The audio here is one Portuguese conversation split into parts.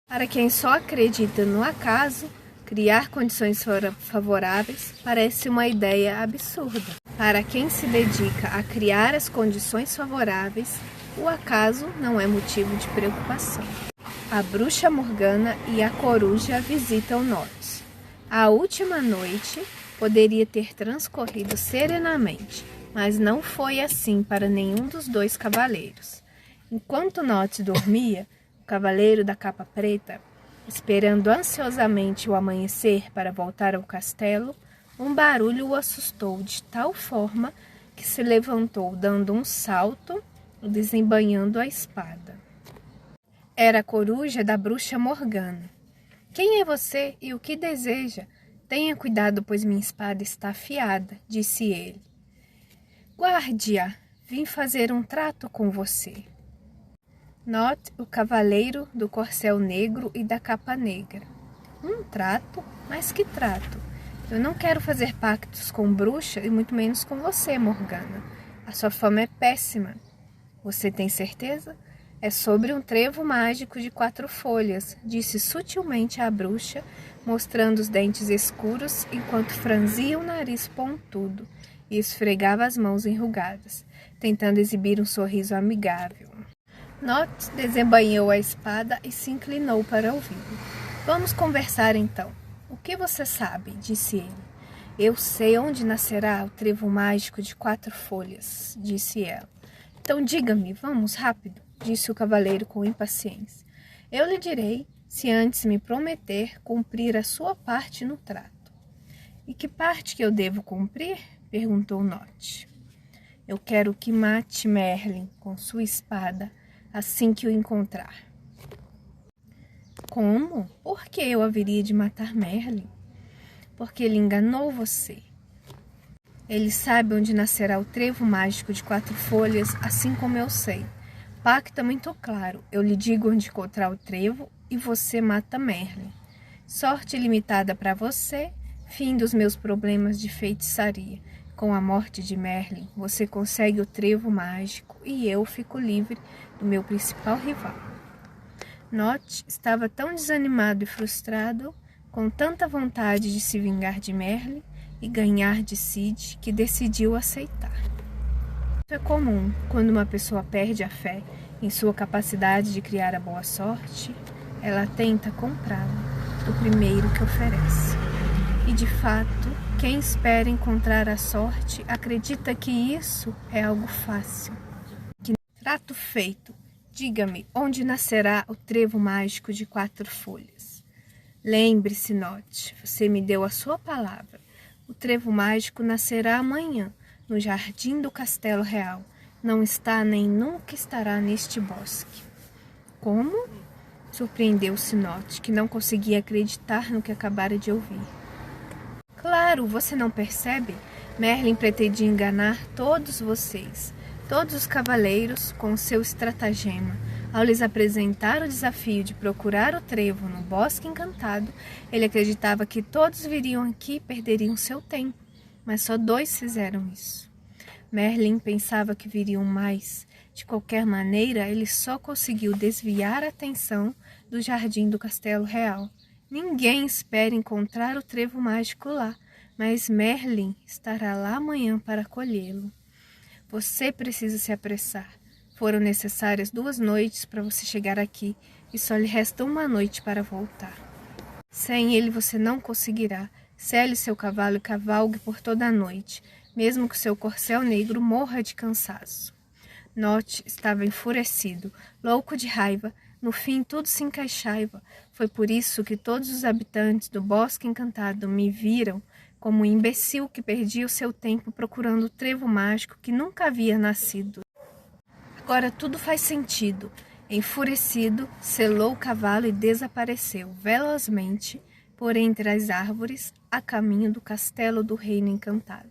Para quem só acredita no acaso, criar condições favoráveis parece uma ideia absurda. Para quem se dedica a criar as condições favoráveis, o acaso não é motivo de preocupação. A bruxa Morgana e a coruja visitam Norte. A última noite poderia ter transcorrido serenamente, mas não foi assim para nenhum dos dois cavaleiros. Enquanto Norte dormia, o cavaleiro da capa preta, esperando ansiosamente o amanhecer para voltar ao castelo, um barulho o assustou de tal forma que se levantou dando um salto e desembainhando a espada. Era a coruja da bruxa Morgana. "Quem é você e o que deseja? Tenha cuidado, pois minha espada está afiada", disse ele. "Guarde-a, vim fazer um trato com você." Note o cavaleiro do corcel negro e da capa negra. "Um trato? Mas que trato? Eu não quero fazer pactos com bruxa e muito menos com você, Morgana. A sua fama é péssima." "Você tem certeza?" "É sobre um trevo mágico de 4 folhas", disse sutilmente a bruxa, mostrando os dentes escuros enquanto franzia o nariz pontudo e esfregava as mãos enrugadas, tentando exibir um sorriso amigável. Not desembainhou a espada e se inclinou para ouvi-lo. "Vamos conversar então. O que você sabe?" disse ele. "Eu sei onde nascerá o trevo mágico de 4 folhas", disse ela. "Então diga-me, vamos rápido", disse o cavaleiro com impaciência. "Eu lhe direi, se antes me prometer cumprir a sua parte no trato." "E que parte que eu devo cumprir?" perguntou Not. "Eu quero que mate Merlin com sua espada assim que o encontrar." "Como? Por que eu haveria de matar Merlin?" "Porque ele enganou você. Ele sabe onde nascerá o trevo mágico de 4 folhas, assim como eu sei. O pacto é muito claro. Eu lhe digo onde encontrar o trevo e você mata Merlin. Sorte limitada para você, fim dos meus problemas de feitiçaria. Com a morte de Merlin, você consegue o trevo mágico e eu fico livre do meu principal rival." Not estava tão desanimado e frustrado, com tanta vontade de se vingar de Merlin e ganhar de Cid, que decidiu aceitar. Isso é comum quando uma pessoa perde a fé em sua capacidade de criar a boa sorte, ela tenta comprá-la do primeiro que oferece. E de fato, quem espera encontrar a sorte acredita que isso é algo fácil. Trato feito. Diga-me, onde nascerá o trevo mágico de 4 folhas? Lembre-se, Not, você me deu a sua palavra. O trevo mágico nascerá amanhã, no jardim do Castelo Real. Não está nem nunca estará neste bosque. Como? Surpreendeu-se Not, que não conseguia acreditar no que acabara de ouvir. Claro, você não percebe? Merlin pretendia enganar todos vocês, todos os cavaleiros, com seu estratagema. Ao lhes apresentar o desafio de procurar o trevo no Bosque Encantado, ele acreditava que todos viriam aqui e perderiam seu tempo, mas só 2 fizeram isso. Merlin pensava que viriam mais. De qualquer maneira, ele só conseguiu desviar a atenção do jardim do Castelo Real. Ninguém espera encontrar o trevo mágico lá, mas Merlin estará lá amanhã para colhê-lo. Você precisa se apressar. Foram necessárias 2 noites para você chegar aqui e só lhe resta 1 noite para voltar. Sem ele você não conseguirá. Sele seu cavalo e cavalgue por toda a noite, mesmo que seu corcel negro morra de cansaço. Not estava enfurecido, louco de raiva. No fim, tudo se encaixava. Foi por isso que todos os habitantes do Bosque Encantado me viram como um imbecil que perdia o seu tempo procurando o trevo mágico que nunca havia nascido. Agora tudo faz sentido. Enfurecido, selou o cavalo e desapareceu velozmente por entre as árvores, a caminho do castelo do Reino Encantado.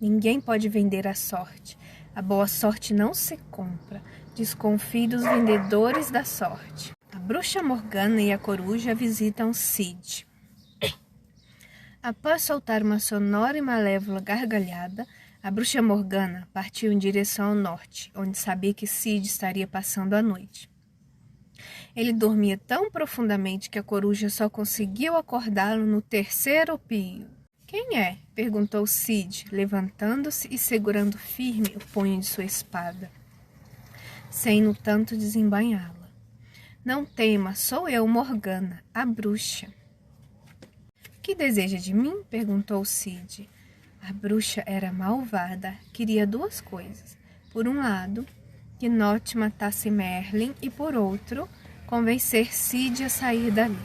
Ninguém pode vender a sorte. A boa sorte não se compra. Desconfie dos vendedores da sorte. A bruxa Morgana e a coruja visitam Cid. Após soltar uma sonora e malévola gargalhada, a bruxa Morgana partiu em direção ao norte, onde sabia que Cid estaria passando a noite. Ele dormia tão profundamente que a coruja só conseguiu acordá-lo no terceiro pio. Quem é? Perguntou Cid, levantando-se e segurando firme o punho de sua espada, sem no tanto desembainhá-la. Não tema, sou eu, Morgana, a bruxa. Que deseja de mim? Perguntou Cid. A bruxa era malvada, queria duas coisas. Por um lado, que Note matasse Merlin e por outro, convencer Cid a sair dali.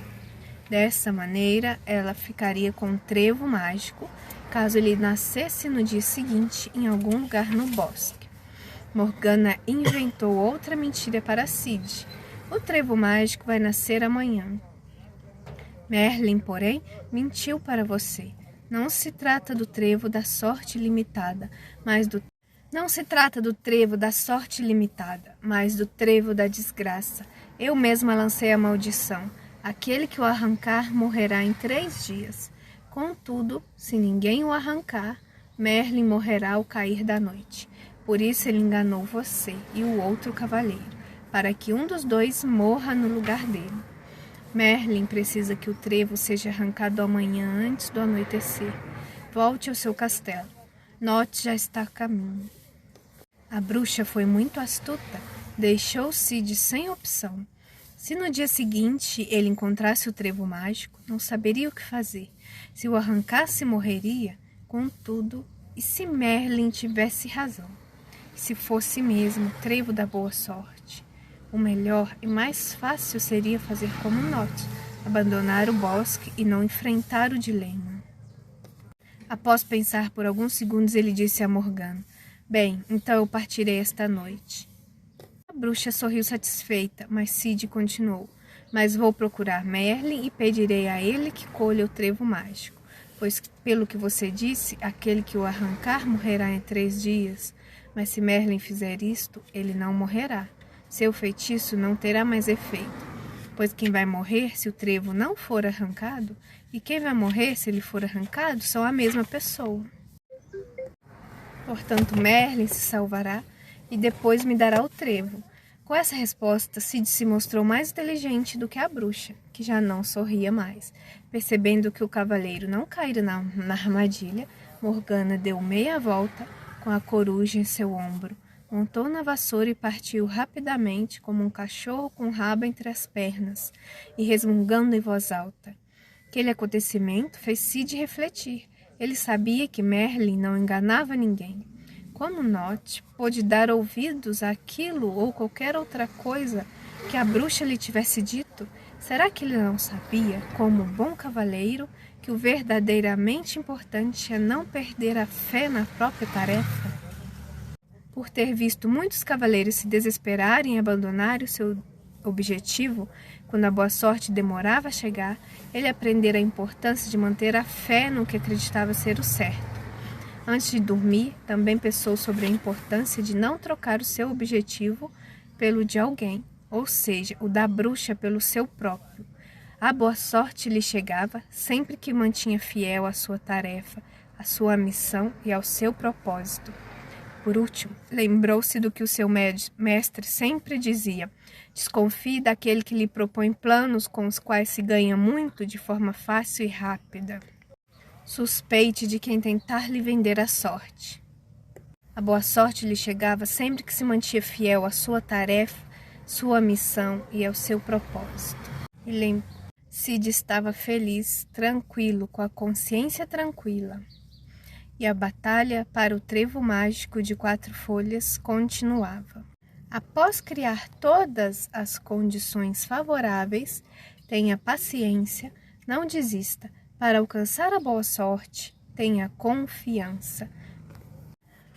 Dessa maneira, ela ficaria com um trevo mágico, caso ele nascesse no dia seguinte em algum lugar no bosque. Morgana inventou outra mentira para Cid. O trevo mágico vai nascer amanhã. Merlin, porém, mentiu para você. Não se trata do trevo da sorte limitada, mas do trevo da desgraça. Eu mesma lancei a maldição. Aquele que o arrancar morrerá em 3 dias. Contudo, se ninguém o arrancar, Merlin morrerá ao cair da noite. Por isso ele enganou você e o outro cavaleiro, para que um dos dois morra no lugar dele. Merlin precisa que o trevo seja arrancado amanhã antes do anoitecer. Volte ao seu castelo. Note já está a caminho. A bruxa foi muito astuta. Deixou Cid sem opção. Se no dia seguinte ele encontrasse o trevo mágico, não saberia o que fazer. Se o arrancasse, morreria. Contudo, e se Merlin tivesse razão? E se fosse mesmo o trevo da boa sorte? O melhor e mais fácil seria fazer como Note, abandonar o bosque e não enfrentar o dilema. Após pensar por alguns segundos, ele disse a Morgana: Bem, então eu partirei esta noite. A bruxa sorriu satisfeita, mas Cid continuou: Mas vou procurar Merlin e pedirei a ele que colha o trevo mágico, pois, pelo que você disse, aquele que o arrancar morrerá em 3 dias. Mas se Merlin fizer isto, ele não morrerá. Seu feitiço não terá mais efeito, pois quem vai morrer se o trevo não for arrancado e quem vai morrer se ele for arrancado são a mesma pessoa. Portanto, Merlin se salvará e depois me dará o trevo. Com essa resposta, Cid se mostrou mais inteligente do que a bruxa, que já não sorria mais. Percebendo que o cavaleiro não caíra na armadilha, Morgana deu meia volta com a coruja em seu ombro, montou na vassoura e partiu rapidamente como um cachorro com o rabo entre as pernas, e resmungando em voz alta. Aquele acontecimento fez Cid refletir. Ele sabia que Merlin não enganava ninguém. Como Note pôde dar ouvidos àquilo ou qualquer outra coisa que a bruxa lhe tivesse dito? Será que ele não sabia, como bom cavaleiro, que o verdadeiramente importante é não perder a fé na própria tarefa? Por ter visto muitos cavaleiros se desesperarem e abandonarem o seu objetivo, quando a boa sorte demorava a chegar, ele aprendera a importância de manter a fé no que acreditava ser o certo. Antes de dormir, também pensou sobre a importância de não trocar o seu objetivo pelo de alguém, ou seja, o da bruxa pelo seu próprio. A boa sorte lhe chegava sempre que mantinha fiel à sua tarefa, à sua missão e ao seu propósito. Por último, lembrou-se do que o seu mestre sempre dizia: desconfie daquele que lhe propõe planos com os quais se ganha muito de forma fácil e rápida. Suspeite de quem tentar lhe vender a sorte. A boa sorte lhe chegava sempre que se mantinha fiel à sua tarefa, sua missão e ao seu propósito. E Cid estava feliz, tranquilo, com a consciência tranquila. E a batalha para o trevo mágico de 4 folhas continuava. Após criar todas as condições favoráveis, tenha paciência, não desista. Para alcançar a boa sorte, tenha confiança.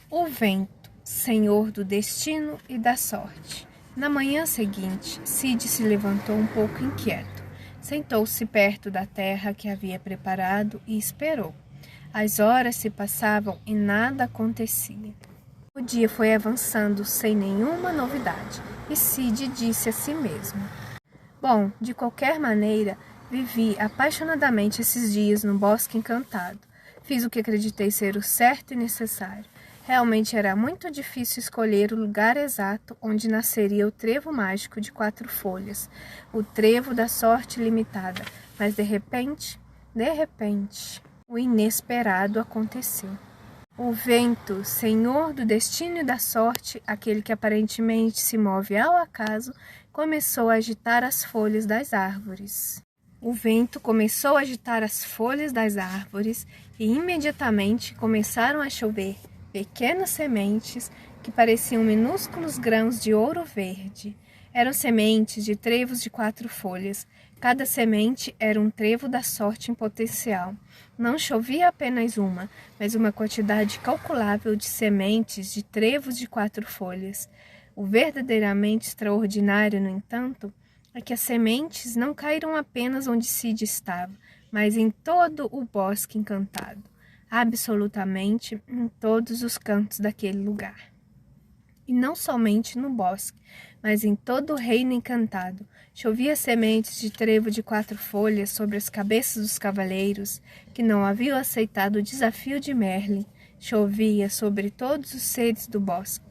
O vento, senhor do destino e da sorte. Na manhã seguinte, Cid se levantou um pouco inquieto. Sentou-se perto da terra que havia preparado e esperou. As horas se passavam e nada acontecia. O dia foi avançando sem nenhuma novidade, e Cid disse a si mesmo: Bom, de qualquer maneira, vivi apaixonadamente esses dias no bosque encantado. Fiz o que acreditei ser o certo e necessário. Realmente era muito difícil escolher o lugar exato onde nasceria o trevo mágico de 4 folhas, o trevo da sorte limitada, mas de repente, o inesperado aconteceu. O vento, senhor do destino e da sorte, aquele que aparentemente se move ao acaso, começou a agitar as folhas das árvores. O vento começou a agitar as folhas das árvores e imediatamente começaram a chover pequenas sementes que pareciam minúsculos grãos de ouro verde. Eram sementes de trevos de 4 folhas. Cada semente era um trevo da sorte em potencial. Não chovia apenas uma, mas uma quantidade calculável de sementes de trevos de 4 folhas. O verdadeiramente extraordinário, no entanto, é que as sementes não caíram apenas onde Sid estava, mas em todo o bosque encantado, absolutamente em todos os cantos daquele lugar. E não somente no bosque, mas em todo o reino encantado. Chovia sementes de trevo de 4 folhas sobre as cabeças dos cavaleiros que não haviam aceitado o desafio de Merlin. Chovia sobre todos os seres do bosque,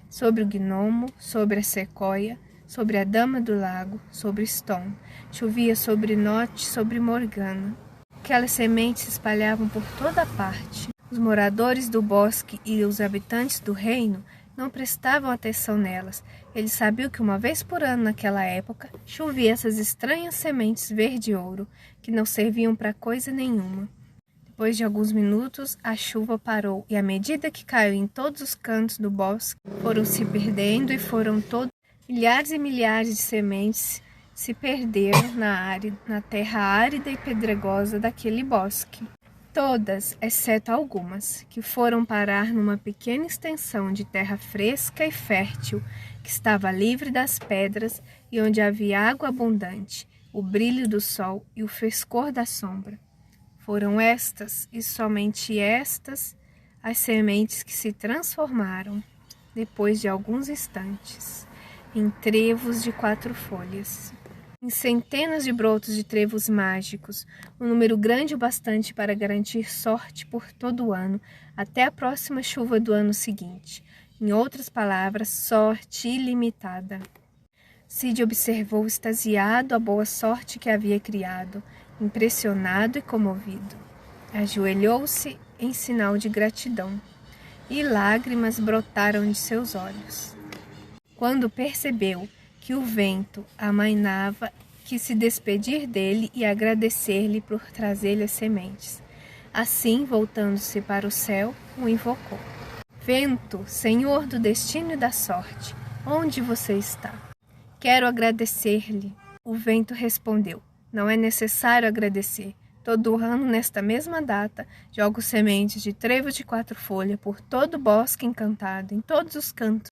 sobre o gnomo, sobre a sequoia, sobre a dama do lago, sobre Stone. Chovia sobre Note, sobre Morgana. Aquelas sementes se espalhavam por toda parte. Os moradores do bosque e os habitantes do reino não prestavam atenção nelas. Eles sabiam que uma vez por ano naquela época chovia essas estranhas sementes verde-ouro que não serviam para coisa nenhuma. Depois de alguns minutos, a chuva parou e à medida que caiu em todos os cantos do bosque, foram se perdendo e foram todos milhares e milhares de sementes se perderam na terra árida e pedregosa daquele bosque. Todas, exceto algumas, que foram parar numa pequena extensão de terra fresca e fértil, que estava livre das pedras e onde havia água abundante, o brilho do sol e o frescor da sombra. Foram estas, e somente estas, as sementes que se transformaram, depois de alguns instantes, em trevos de 4 folhas. Em centenas de brotos de trevos mágicos, um número grande o bastante para garantir sorte por todo o ano, até a próxima chuva do ano seguinte. Em outras palavras, sorte ilimitada. Sid observou extasiado a boa sorte que havia criado, impressionado e comovido. Ajoelhou-se em sinal de gratidão, e lágrimas brotaram de seus olhos. Quando percebeu que o vento amainava, quis se despedir dele e agradecer-lhe por trazer-lhe as sementes. Assim, voltando-se para o céu, o invocou. Vento, senhor do destino e da sorte, onde você está? Quero agradecer-lhe. O vento respondeu. Não é necessário agradecer. Todo ano, nesta mesma data, jogo sementes de trevo de 4 folhas por todo o bosque encantado, em todos os cantos.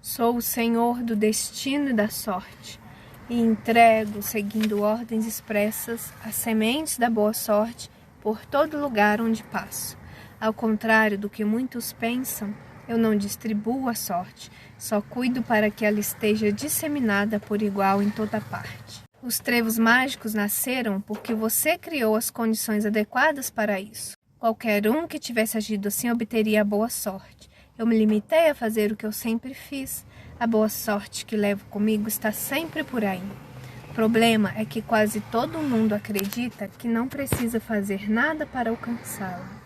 Sou o senhor do destino e da sorte, e entrego, seguindo ordens expressas, as sementes da boa sorte por todo lugar onde passo. Ao contrário do que muitos pensam, eu não distribuo a sorte, só cuido para que ela esteja disseminada por igual em toda parte. Os trevos mágicos nasceram porque você criou as condições adequadas para isso. Qualquer um que tivesse agido assim obteria a boa sorte. Eu me limitei a fazer o que eu sempre fiz. A boa sorte que levo comigo está sempre por aí. O problema é que quase todo mundo acredita que não precisa fazer nada para alcançá-la.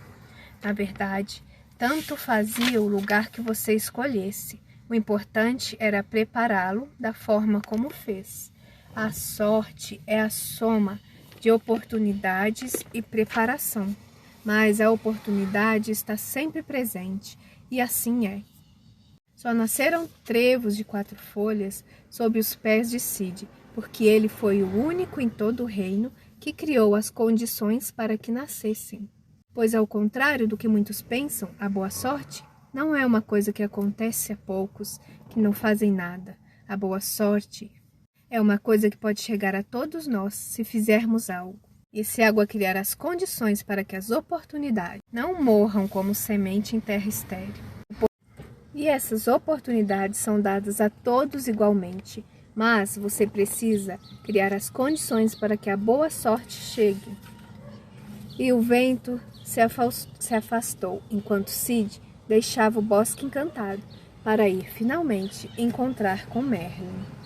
Na verdade, tanto fazia o lugar que você escolhesse. O importante era prepará-lo da forma como fez. A sorte é a soma de oportunidades e preparação, mas a oportunidade está sempre presente. E assim é. Só nasceram trevos de 4 folhas sob os pés de Sid, porque ele foi o único em todo o reino que criou as condições para que nascessem. Pois, ao contrário do que muitos pensam, a boa sorte não é uma coisa que acontece a poucos que não fazem nada. A boa sorte é uma coisa que pode chegar a todos nós se fizermos algo. E se a água criar as condições para que as oportunidades não morram como semente em terra estéril. E essas oportunidades são dadas a todos igualmente, mas você precisa criar as condições para que a boa sorte chegue. E o vento se afastou, enquanto Sid deixava o bosque encantado para ir finalmente encontrar com Merlin.